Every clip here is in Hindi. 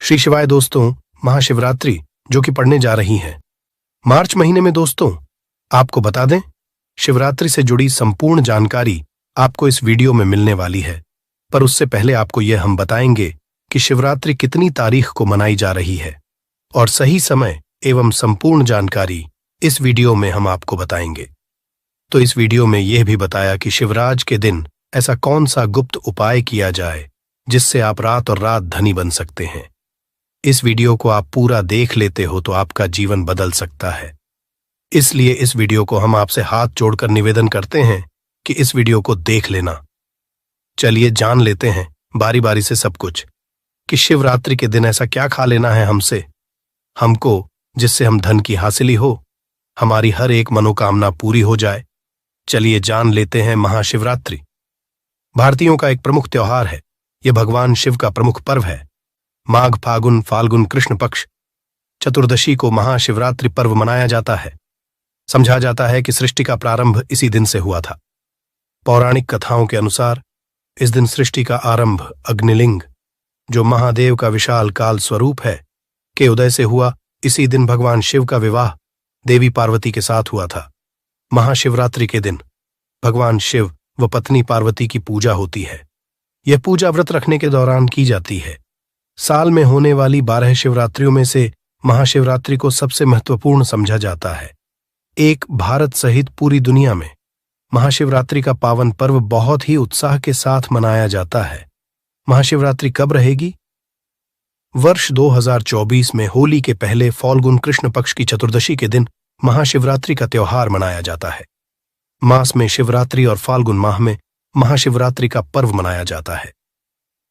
श्री शिवाय दोस्तों, महाशिवरात्रि जो कि पड़ने जा रही है मार्च महीने में। दोस्तों, आपको बता दें, शिवरात्रि से जुड़ी संपूर्ण जानकारी आपको इस वीडियो में मिलने वाली है। पर उससे पहले आपको यह हम बताएंगे कि शिवरात्रि कितनी तारीख को मनाई जा रही है और सही समय एवं संपूर्ण जानकारी इस वीडियो में हम आपको बताएंगे। तो इस वीडियो में यह भी बताया कि शिवराज के दिन ऐसा कौन सा गुप्त उपाय किया जाए जिससे आप रात और रात धनी बन सकते हैं। इस वीडियो को आप पूरा देख लेते हो तो आपका जीवन बदल सकता है। इसलिए इस वीडियो को हम आपसे हाथ जोड़कर निवेदन करते हैं कि इस वीडियो को देख लेना। चलिए जान लेते हैं बारी बारी से सब कुछ कि शिवरात्रि के दिन ऐसा क्या खा लेना है हमको जिससे हम धन की हासिली हो, हमारी हर एक मनोकामना पूरी हो जाए। चलिए जान लेते हैं महाशिवरात्रि। भारतीयों का एक प्रमुख त्योहार है। यह भगवान शिव का प्रमुख पर्व है। माघ फागुन फाल्गुन कृष्ण पक्ष चतुर्दशी को महाशिवरात्रि पर्व मनाया जाता है। समझा जाता है कि सृष्टि का प्रारंभ इसी दिन से हुआ था। पौराणिक कथाओं के अनुसार इस दिन सृष्टि का आरंभ अग्निलिंग, जो महादेव का विशाल काल स्वरूप है, के उदय से हुआ। इसी दिन भगवान शिव का विवाह देवी पार्वती के साथ हुआ था। महाशिवरात्रि के दिन भगवान शिव व पत्नी पार्वती की पूजा होती है। यह पूजा व्रत रखने के दौरान की जाती है। साल में होने वाली 12 शिवरात्रियों में से महाशिवरात्रि को सबसे महत्वपूर्ण समझा जाता है। एक भारत सहित पूरी दुनिया में महाशिवरात्रि का पावन पर्व बहुत ही उत्साह के साथ मनाया जाता है। महाशिवरात्रि कब रहेगी? वर्ष 2024 में होली के पहले फाल्गुन कृष्ण पक्ष की चतुर्दशी के दिन महाशिवरात्रि का त्योहार मनाया जाता है। मास में शिवरात्रि और फाल्गुन माह में महाशिवरात्रि का पर्व मनाया जाता है।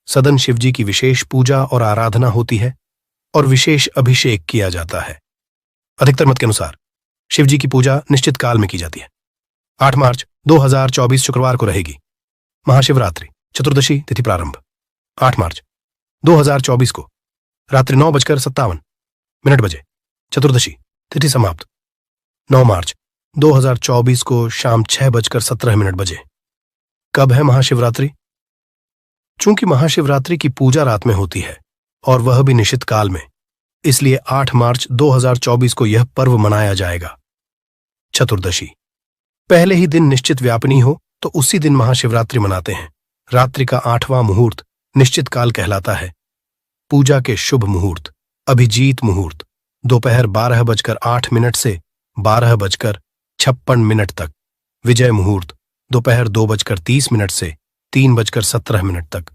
सदन शिवजी की विशेष पूजा और आराधना होती है और विशेष अभिषेक किया जाता है। अधिकतर मत के अनुसार शिवजी की पूजा निश्चित काल में की जाती है। 8 मार्च 2024 शुक्रवार को रहेगी महाशिवरात्रि चतुर्दशी तिथि प्रारंभ। 8 मार्च 2024 को रात्रि 9:57 बजे चतुर्दशी तिथि समाप्त। 9 मार्च 2024 को शाम 6:17 बजे। कब है महाशिवरात्रि? चूंकि महाशिवरात्रि की पूजा रात में होती है और वह भी निश्चित काल में, इसलिए 8 मार्च 2024 को यह पर्व मनाया जाएगा। चतुर्दशी पहले ही दिन निश्चित व्यापनी हो तो उसी दिन महाशिवरात्रि मनाते हैं। रात्रि का 8वां मुहूर्त निश्चित काल कहलाता है। पूजा के शुभ मुहूर्त अभिजीत मुहूर्त दोपहर 12:08 से 12:56 तक। विजय मुहूर्त दोपहर 2:30 से 3:17 तक।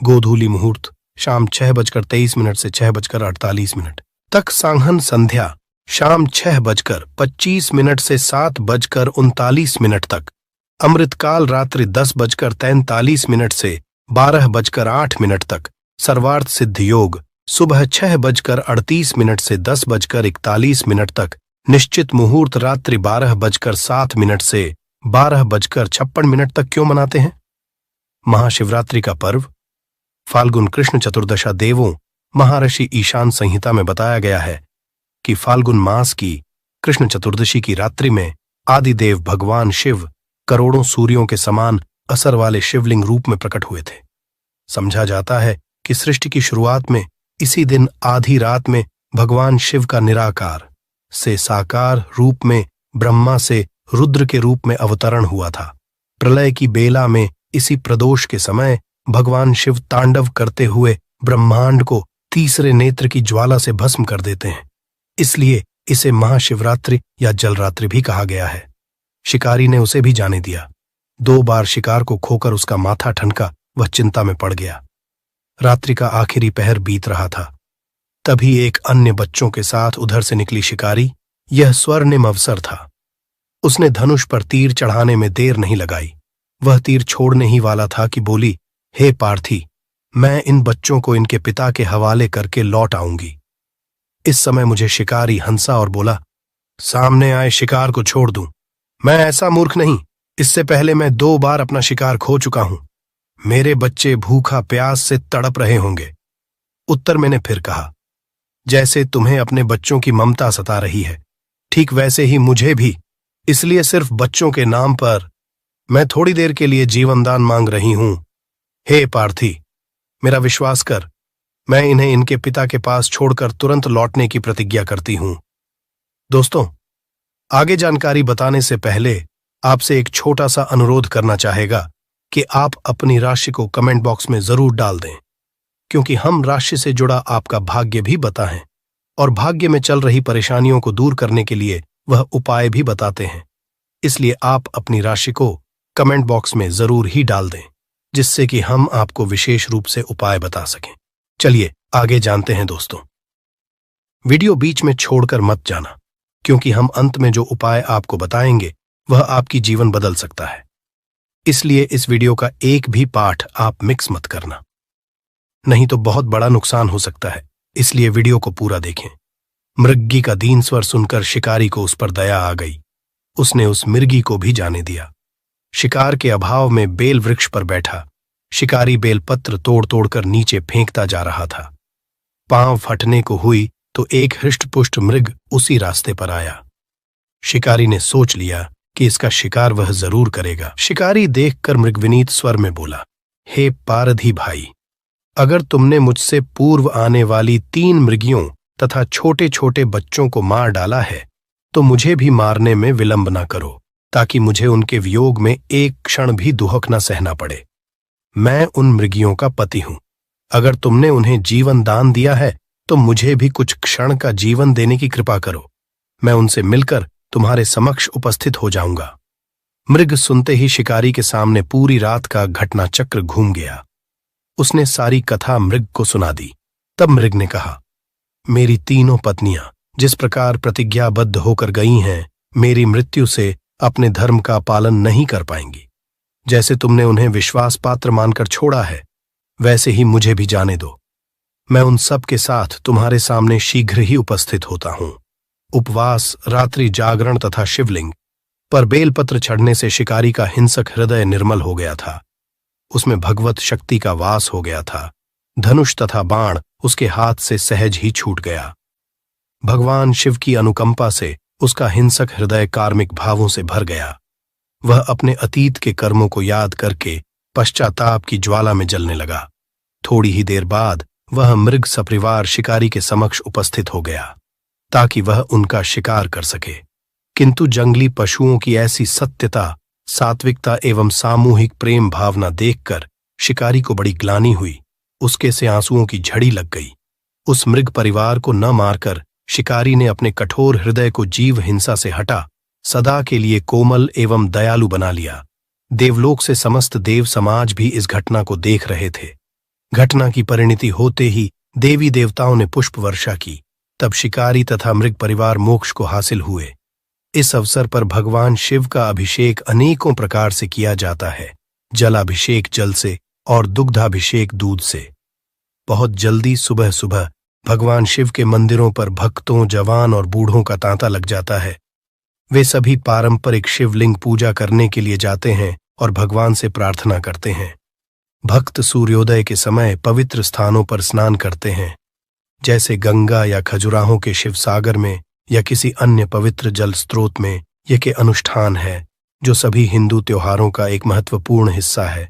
गोधूली मुहूर्त शाम 6:23 से 6:48 तक। सांघन संध्या शाम 6:25 से 7:39 तक। अमृतकाल रात्रि 10:43 से 12:08 तक। सर्वार्थ सिद्ध योग सुबह 6:38 से 10:41 तक। निश्चित मुहूर्त रात्रि 12:07 से 12:56 तक। क्यों मनाते हैं महाशिवरात्रि का पर्व? फाल्गुन कृष्ण चतुर्दशा देवों महर्षि ईशान संहिता में बताया गया है कि फाल्गुन मास की कृष्ण चतुर्दशी की रात्रि में आदिदेव भगवान शिव करोड़ों सूर्यों के समान असर वाले शिवलिंग रूप में प्रकट हुए थे। समझा जाता है कि सृष्टि की शुरुआत में इसी दिन आधी रात में भगवान शिव का निराकार से साकार रूप में ब्रह्मा से रुद्र के रूप में अवतरण हुआ था। प्रलय की बेला में इसी प्रदोष के समय भगवान शिव तांडव करते हुए ब्रह्मांड को तीसरे नेत्र की ज्वाला से भस्म कर देते हैं। इसलिए इसे महाशिवरात्रि या जलरात्रि भी कहा गया है। शिकारी ने उसे भी जाने दिया। 2 बार शिकार को खोकर उसका माथा ठनका, वह चिंता में पड़ गया। रात्रि का आखिरी पहर बीत रहा था। तभी एक अन्य बच्चों के साथ उधर से निकली शिकारी। यह स्वर्णिम अवसर था। उसने धनुष पर तीर चढ़ाने में देर नहीं लगाई। वह तीर छोड़ने ही वाला था कि बोली, हे पार्थी, मैं इन बच्चों को इनके पिता के हवाले करके लौट आऊंगी। इस समय मुझे शिकारी हंसा और बोला, सामने आए शिकार को छोड़ दूं। मैं ऐसा मूर्ख नहीं। इससे पहले मैं 2 बार अपना शिकार खो चुका हूं। मेरे बच्चे भूखा प्यास से तड़प रहे होंगे। उत्तर मैंने फिर कहा, जैसे तुम्हें अपने बच्चों की ममता सता रही है, ठीक वैसे ही मुझे भी। इसलिए सिर्फ बच्चों के नाम पर मैं थोड़ी देर के लिए जीवनदान मांग रही हूं। हे पार्थी, मेरा विश्वास कर, मैं इन्हें इनके पिता के पास छोड़कर तुरंत लौटने की प्रतिज्ञा करती हूं। दोस्तों, आगे जानकारी बताने से पहले आपसे एक छोटा सा अनुरोध करना चाहेगा कि आप अपनी राशि को कमेंट बॉक्स में जरूर डाल दें, क्योंकि हम राशि से जुड़ा आपका भाग्य भी बताएं और भाग्य में चल रही परेशानियों को दूर करने के लिए वह उपाय भी बताते हैं। इसलिए आप अपनी राशि को कमेंट बॉक्स में जरूर ही डाल दें, जिससे कि हम आपको विशेष रूप से उपाय बता सकें। चलिए आगे जानते हैं दोस्तों। वीडियो बीच में छोड़कर मत जाना, क्योंकि हम अंत में जो उपाय आपको बताएंगे वह आपकी जीवन बदल सकता है। इसलिए इस वीडियो का एक भी पाठ आप मिक्स मत करना, नहीं तो बहुत बड़ा नुकसान हो सकता है। इसलिए वीडियो को पूरा देखें। मृगी का दीन स्वर सुनकर शिकारी को उस पर दया आ गई। उसने उस मिर्गी को भी जाने दिया। शिकार के अभाव में बेल वृक्ष पर बैठा शिकारी बेलपत्र तोड़ तोड़कर नीचे फेंकता जा रहा था। पांव फटने को हुई तो एक हृष्टपुष्ट मृग उसी रास्ते पर आया। शिकारी ने सोच लिया कि इसका शिकार वह जरूर करेगा। शिकारी देखकर मृगविनीत स्वर में बोला, हे पारधी भाई, अगर तुमने मुझसे पूर्व आने वाली 3 मृगियों तथा छोटे छोटे बच्चों को मार डाला है तो मुझे भी मारने में विलंब न करो, ताकि मुझे उनके वियोग में एक क्षण भी दुहक न सहना पड़े। मैं उन मृगियों का पति हूं। अगर तुमने उन्हें जीवन दान दिया है तो मुझे भी कुछ क्षण का जीवन देने की कृपा करो। मैं उनसे मिलकर तुम्हारे समक्ष उपस्थित हो जाऊंगा। मृग सुनते ही शिकारी के सामने पूरी रात का घटना चक्र घूम गया। उसने सारी कथा मृग को सुना दी। तब मृग ने कहा, मेरी 3 पत्नियां जिस प्रकार प्रतिज्ञाबद्ध होकर गई हैं, मेरी मृत्यु से अपने धर्म का पालन नहीं कर पाएंगी। जैसे तुमने उन्हें विश्वास पात्र मानकर छोड़ा है, वैसे ही मुझे भी जाने दो। मैं उन सब के साथ तुम्हारे सामने शीघ्र ही उपस्थित होता हूं। उपवास, रात्रि जागरण तथा शिवलिंग पर बेलपत्र चढ़ने से शिकारी का हिंसक हृदय निर्मल हो गया था। उसमें भगवत शक्ति का वास हो गया था। धनुष तथा बाण उसके हाथ से सहज ही छूट गया। भगवान शिव की अनुकंपा से उसका हिंसक हृदय कार्मिक भावों से भर गया। वह अपने अतीत के कर्मों को याद करके पश्चाताप की ज्वाला में जलने लगा। थोड़ी ही देर बाद वह मृग सपरिवार शिकारी के समक्ष उपस्थित हो गया, ताकि वह उनका शिकार कर सके। किंतु जंगली पशुओं की ऐसी सत्यता, सात्विकता एवं सामूहिक प्रेम भावना देखकर शिकारी को बड़ी ग्लानि हुई। उसके से आंसुओं की झड़ी लग गई। उस मृग परिवार को न मारकर शिकारी ने अपने कठोर हृदय को जीव हिंसा से हटा सदा के लिए कोमल एवं दयालु बना लिया। देवलोक से समस्त देव समाज भी इस घटना को देख रहे थे। घटना की परिणति होते ही देवी देवताओं ने पुष्प वर्षा की। तब शिकारी तथा मृग परिवार मोक्ष को हासिल हुए। इस अवसर पर भगवान शिव का अभिषेक अनेकों प्रकार से किया जाता है। जलाभिषेक जल से और दुग्धाभिषेक दूध से। बहुत जल्दी सुबह सुबह भगवान शिव के मंदिरों पर भक्तों, जवान और बूढ़ों का तांता लग जाता है। वे सभी पारंपरिक शिवलिंग पूजा करने के लिए जाते हैं और भगवान से प्रार्थना करते हैं। भक्त सूर्योदय के समय पवित्र स्थानों पर स्नान करते हैं, जैसे गंगा या खजुराहों के शिव सागर में या किसी अन्य पवित्र जल स्रोत में। यह के अनुष्ठान है जो सभी हिंदू त्योहारों का एक महत्वपूर्ण हिस्सा है।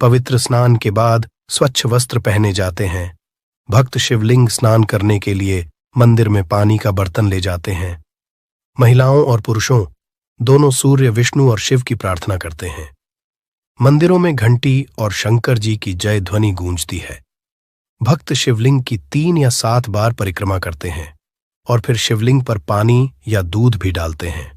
पवित्र स्नान के बाद स्वच्छ वस्त्र पहने जाते हैं। भक्त शिवलिंग स्नान करने के लिए मंदिर में पानी का बर्तन ले जाते हैं। महिलाओं और पुरुषों दोनों सूर्य, विष्णु और शिव की प्रार्थना करते हैं। मंदिरों में घंटी और शंकर जी की जय ध्वनि गूंजती है। भक्त शिवलिंग की 3 या 7 बार परिक्रमा करते हैं और फिर शिवलिंग पर पानी या दूध भी डालते हैं।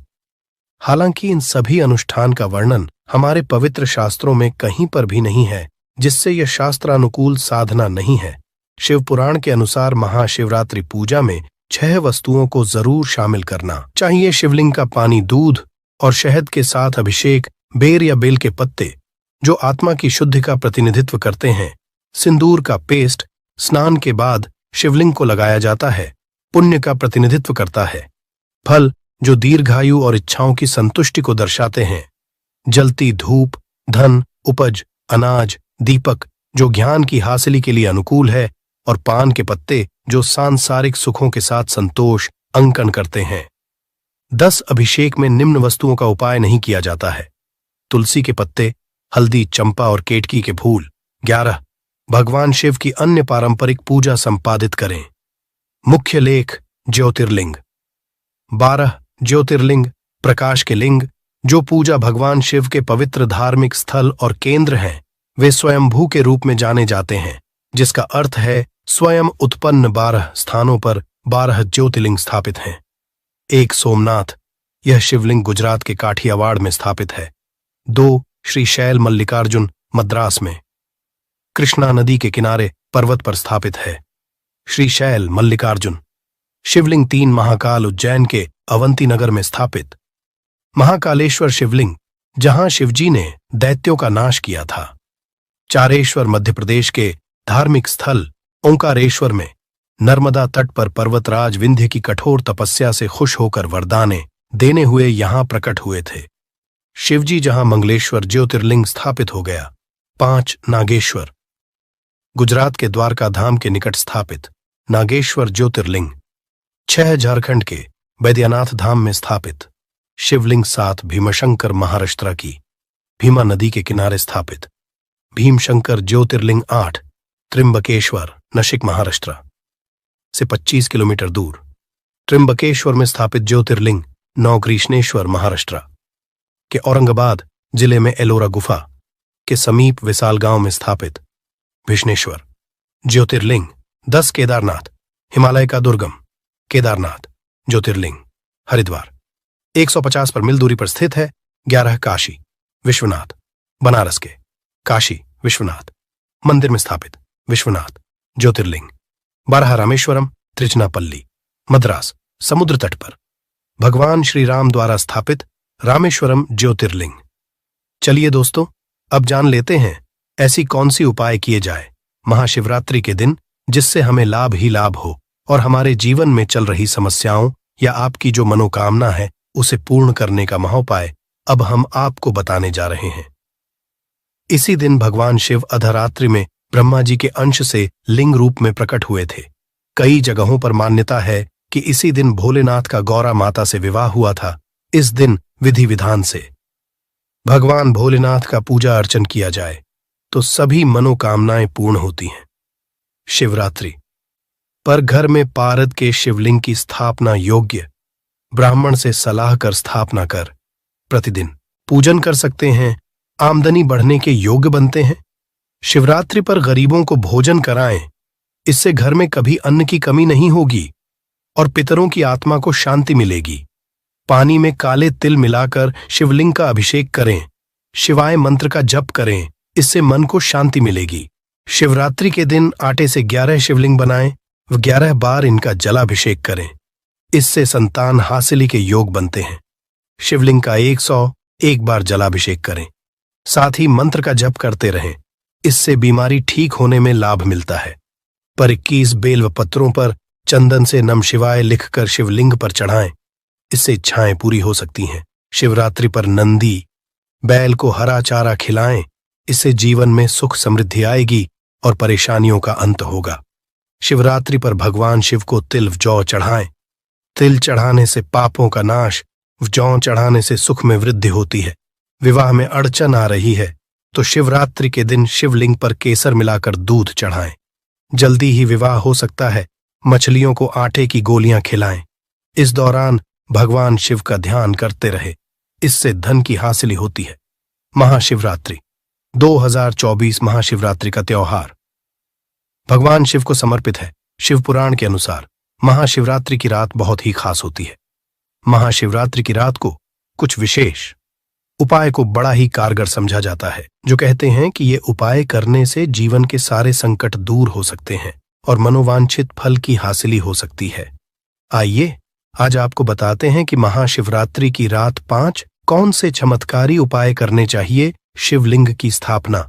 हालांकि इन सभी अनुष्ठान का वर्णन हमारे पवित्र शास्त्रों में कहीं पर भी नहीं है, जिससे यह शास्त्रानुकूल साधना नहीं है। शिव पुराण के अनुसार महाशिवरात्रि पूजा में 6 वस्तुओं को जरूर शामिल करना चाहिए। शिवलिंग का पानी, दूध और शहद के साथ अभिषेक, बेर या बेल के पत्ते जो आत्मा की शुद्धि का प्रतिनिधित्व करते हैं, सिंदूर का पेस्ट स्नान के बाद शिवलिंग को लगाया जाता है, पुण्य का प्रतिनिधित्व करता है। फल जो दीर्घायु और इच्छाओं की संतुष्टि को दर्शाते हैं, जलती धूप, धन, उपज, अनाज, दीपक जो ज्ञान की हासिली के लिए अनुकूल है, और पान के पत्ते जो सांसारिक सुखों के साथ संतोष अंकन करते हैं। 10 अभिषेक में निम्न वस्तुओं का उपाय नहीं किया जाता है: तुलसी के पत्ते, हल्दी, चंपा और केतकी के फूल। 11 भगवान शिव की अन्य पारंपरिक पूजा संपादित करें। मुख्य लेख ज्योतिर्लिंग। 12 ज्योतिर्लिंग प्रकाश के लिंग जो पूजा भगवान शिव के पवित्र धार्मिक स्थल और केंद्र हैं, वे स्वयंभू के रूप में जाने जाते हैं, जिसका अर्थ है स्वयं उत्पन्न। 12 स्थानों पर 12 ज्योतिर्लिंग स्थापित हैं। 1 सोमनाथ, यह शिवलिंग गुजरात के काठियावाड़ में स्थापित है। 2 श्रीशैल मल्लिकार्जुन, मद्रास में कृष्णा नदी के किनारे पर्वत पर स्थापित है। श्रीशैल मल्लिकार्जुन। शिवलिंग 3 महाकाल, उज्जैन के अवंती नगर में स्थापित। महाकालेश्वर शिवलिंग, जहां शिवजी ने दैत्यों का नाश किया था। चारेश्वर, मध्य प्रदेश के धार्मिक स्थल ओंकारेश्वर में नर्मदा तट पर पर्वतराज विंध्य की कठोर तपस्या से खुश होकर वरदाने देने हुए यहां प्रकट हुए थे। शिवजी जहां मंगलेश्वर ज्योतिर्लिंग स्थापित हो गया। 5 नागेश्वर, गुजरात के द्वारका धाम के निकट स्थापित नागेश्वर ज्योतिर्लिंग। 6 झारखंड के बैद्यनाथ धाम में स्थापित शिवलिंग। 7 भीमशंकर, महाराष्ट्र की भीमा नदी के किनारे स्थापित भीमशंकर ज्योतिर्लिंग। 8 त्रिंबकेश्वर, नाशिक महाराष्ट्र से 25 किलोमीटर दूर त्रिंबकेश्वर में स्थापित ज्योतिर्लिंग। 9 कृष्णेश्वर, महाराष्ट्र के औरंगाबाद जिले में एलोरा गुफा के समीप विशाल गांव में स्थापित विष्णेश्वर ज्योतिर्लिंग। 10 केदारनाथ, हिमालय का दुर्गम केदारनाथ ज्योतिर्लिंग, हरिद्वार 150 पर मील दूरी पर स्थित है। 11 काशी विश्वनाथ, बनारस के काशी विश्वनाथ मंदिर में स्थापित विश्वनाथ ज्योतिर्लिंग। 12 रामेश्वरम, त्रिचनापल्ली, मद्रास समुद्र तट पर भगवान श्री राम द्वारा स्थापित रामेश्वरम ज्योतिर्लिंग। चलिए दोस्तों, अब जान लेते हैं ऐसी कौन सी उपाय किए जाए महाशिवरात्रि के दिन जिससे हमें लाभ ही लाभ हो और हमारे जीवन में चल रही समस्याओं या आपकी जो मनोकामना है उसे पूर्ण करने का महोपाय अब हम आपको बताने जा रहे हैं। इसी दिन भगवान शिव अर्धरात्रि में ब्रह्मा जी के अंश से लिंग रूप में प्रकट हुए थे। कई जगहों पर मान्यता है कि इसी दिन भोलेनाथ का गौरा माता से विवाह हुआ था। इस दिन विधि विधान से भगवान भोलेनाथ का पूजा अर्चन किया जाए तो सभी मनोकामनाएं पूर्ण होती हैं। शिवरात्रि पर घर में पारद के शिवलिंग की स्थापना योग्य ब्राह्मण से सलाह कर स्थापना कर प्रतिदिन पूजन कर सकते हैं। आमदनी बढ़ने के योग्य बनते हैं। शिवरात्रि पर गरीबों को भोजन कराएं, इससे घर में कभी अन्न की कमी नहीं होगी और पितरों की आत्मा को शांति मिलेगी। पानी में काले तिल मिलाकर शिवलिंग का अभिषेक करें। शिवाय मंत्र का जप करें, इससे मन को शांति मिलेगी। शिवरात्रि के दिन आटे से 11 शिवलिंग बनाएं व 11 बार इनका जलाभिषेक करें, इससे संतान हासिली के योग बनते हैं। शिवलिंग का 101 बार जलाभिषेक करें, साथ ही मंत्र का जप करते रहें, इससे बीमारी ठीक होने में लाभ मिलता है। पर 21 बेल पत्रों पर चंदन से नम शिवाय लिखकर शिवलिंग पर चढ़ाएं, इससे इच्छाएं पूरी हो सकती हैं। शिवरात्रि पर नंदी बैल को हरा चारा खिलाएं, इससे जीवन में सुख समृद्धि आएगी और परेशानियों का अंत होगा। शिवरात्रि पर भगवान शिव को तिल जौ चढ़ाएं। तिल चढ़ाने से पापों का नाश, जौ चढ़ाने से सुख में वृद्धि होती है। विवाह में अड़चन आ रही है तो शिवरात्रि के दिन शिवलिंग पर केसर मिलाकर दूध चढ़ाएं, जल्दी ही विवाह हो सकता है। मछलियों को आटे की गोलियां खिलाएं। इस दौरान भगवान शिव का ध्यान करते रहे, इससे धन की हासिली होती है। महाशिवरात्रि 2024 महाशिवरात्रि का त्योहार भगवान शिव को समर्पित है। शिव पुराण के अनुसार महाशिवरात्रि की रात बहुत ही खास होती है। महाशिवरात्रि की रात को कुछ विशेष उपाय को बड़ा ही कारगर समझा जाता है, जो कहते हैं कि ये उपाय करने से जीवन के सारे संकट दूर हो सकते हैं और मनोवांछित फल की हासिली हो सकती है। आइए आज आपको बताते हैं कि महाशिवरात्रि की रात 5 कौन से चमत्कारी उपाय करने चाहिए। शिवलिंग की स्थापना।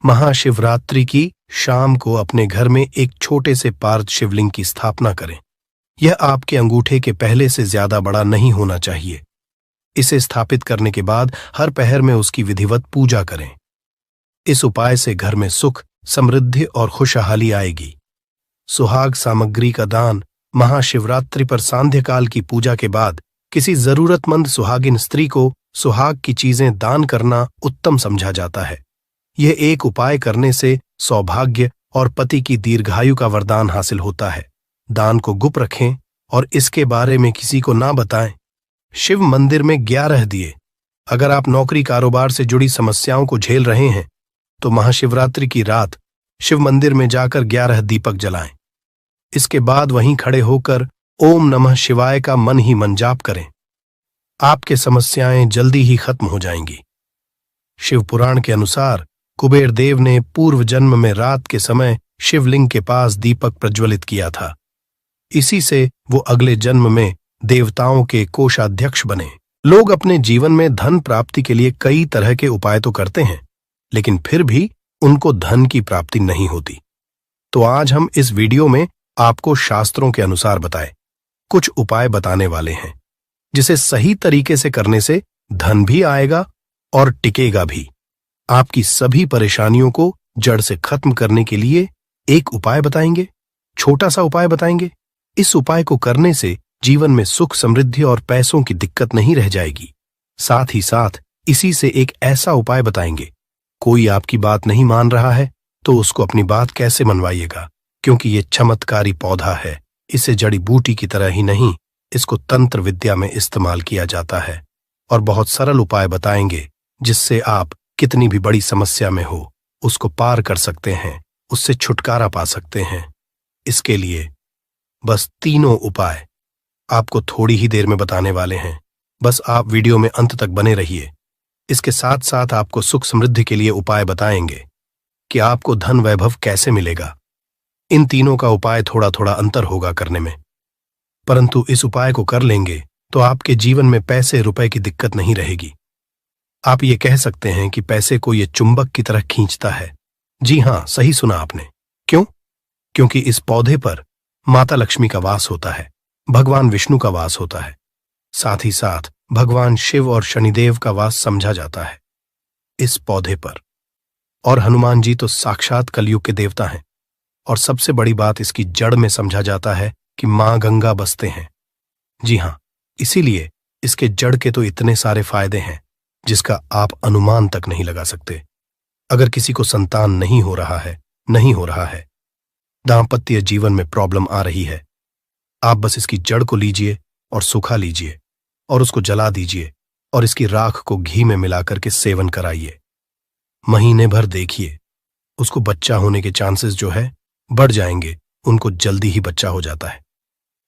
महाशिवरात्रि की शाम को अपने घर में एक छोटे से पार्थ शिवलिंग की स्थापना करें। यह आपके अंगूठे के पहले से ज्यादा बड़ा नहीं होना चाहिए। इसे स्थापित करने के बाद हर पहर में उसकी विधिवत पूजा करें। इस उपाय से घर में सुख, समृद्धि और खुशहाली आएगी। सुहाग सामग्री का दान। महाशिवरात्रि पर सांध्यकाल की पूजा के बाद किसी जरूरतमंद सुहागिन स्त्री को सुहाग की चीजें दान करना उत्तम समझा जाता है। यह एक उपाय करने से सौभाग्य और पति की दीर्घायु का वरदान हासिल होता है। दान को गुप्त रखें और इसके बारे में किसी को ना बताएं। शिव मंदिर में 11 दिए। अगर आप नौकरी कारोबार से जुड़ी समस्याओं को झेल रहे हैं तो महाशिवरात्रि की रात शिव मंदिर में जाकर 11 दीपक जलाएं। इसके बाद वहीं खड़े होकर ओम नमः शिवाय का मन ही मन जाप करें। आपके समस्याएं जल्दी ही खत्म हो जाएंगी। शिव पुराण के अनुसार कुबेर देव ने पूर्व जन्म में रात के समय शिवलिंग के पास दीपक प्रज्वलित किया था। इसी से वो अगले जन्म में देवताओं के कोषाध्यक्ष बने। लोग अपने जीवन में धन प्राप्ति के लिए कई तरह के उपाय तो करते हैं, लेकिन फिर भी उनको धन की प्राप्ति नहीं होती। तो आज हम इस वीडियो में आपको शास्त्रों के अनुसार बताए कुछ उपाय बताने वाले हैं, जिसे सही तरीके से करने से धन भी आएगा और टिकेगा भी। आपकी सभी परेशानियों को जड़ से खत्म करने के लिए एक उपाय बताएंगे, छोटा सा उपाय बताएंगे। इस उपाय को करने से जीवन में सुख, समृद्धि और पैसों की दिक्कत नहीं रह जाएगी। साथ ही साथ इसी से एक ऐसा उपाय बताएंगे, कोई आपकी बात नहीं मान रहा है तो उसको अपनी बात कैसे मनवाइएगा, क्योंकि ये चमत्कारी पौधा है। इसे जड़ी बूटी की तरह ही नहीं, इसको तंत्र विद्या में इस्तेमाल किया जाता है। और बहुत सरल उपाय बताएंगे जिससे आप कितनी भी बड़ी समस्या में हो उसको पार कर सकते हैं, उससे छुटकारा पा सकते हैं। इसके लिए बस तीनों उपाय आपको थोड़ी ही देर में बताने वाले हैं। बस आप वीडियो में अंत तक बने रहिए। इसके साथ साथ आपको सुख समृद्धि के लिए उपाय बताएंगे कि आपको धन वैभव कैसे मिलेगा। इन तीनों का उपाय थोड़ा थोड़ा अंतर होगा करने में, परंतु इस उपाय को कर लेंगे तो आपके जीवन में पैसे रुपए की दिक्कत नहीं रहेगी। आप ये कह सकते हैं कि पैसे को ये चुंबक की तरह खींचता है। जी हां, सही सुना आपने। क्यों? क्योंकि इस पौधे पर माता लक्ष्मी का वास होता है, भगवान विष्णु का वास होता है, साथ ही साथ भगवान शिव और शनिदेव का वास समझा जाता है इस पौधे पर। और हनुमान जी तो साक्षात कलयुग के देवता हैं। और सबसे बड़ी बात, इसकी जड़ में समझा जाता है कि मां गंगा बसते हैं। जी हां, इसीलिए इसके जड़ के तो इतने सारे फायदे हैं जिसका आप अनुमान तक नहीं लगा सकते। अगर किसी को संतान नहीं हो रहा है, दाम्पत्य जीवन में प्रॉब्लम आ रही है, आप बस इसकी जड़ को लीजिए और सुखा लीजिए और उसको जला दीजिए और इसकी राख को घी में मिलाकर के सेवन कराइए। महीने भर देखिए, उसको बच्चा होने के चांसेस जो है बढ़ जाएंगे, उनको जल्दी ही बच्चा हो जाता है।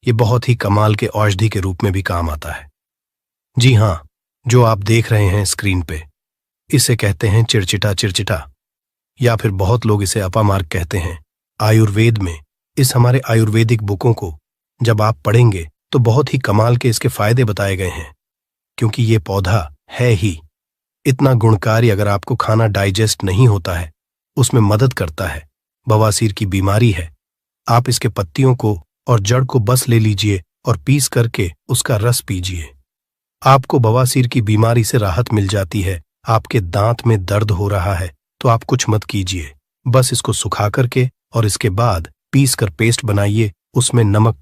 ये बहुत ही कमाल के औषधि के रूप में भी काम आता है। जी हां, जो आप देख रहे हैं स्क्रीन पे, इसे कहते हैं चिरचिटा, या फिर बहुत लोग इसे अपामार्ग कहते हैं। आयुर्वेद में इस हमारे आयुर्वेदिक बुकों को जब आप पढ़ेंगे तो बहुत ही कमाल के इसके फायदे बताए गए हैं, क्योंकि ये पौधा है ही इतना गुणकारी। अगर आपको खाना डाइजेस्ट नहीं होता है, उसमें मदद करता है। बवासीर की बीमारी है, आप इसके पत्तियों को और जड़ को बस ले लीजिए और पीस करके उसका रस पीजिए। आपको बवासीर की बीमारी से राहत मिल जाती है। आपके दांत में दर्द हो रहा है तो आप कुछ मत कीजिए, बस इसको सुखा करके और इसके बाद पीस कर पेस्ट बनाइए, उसमें नमक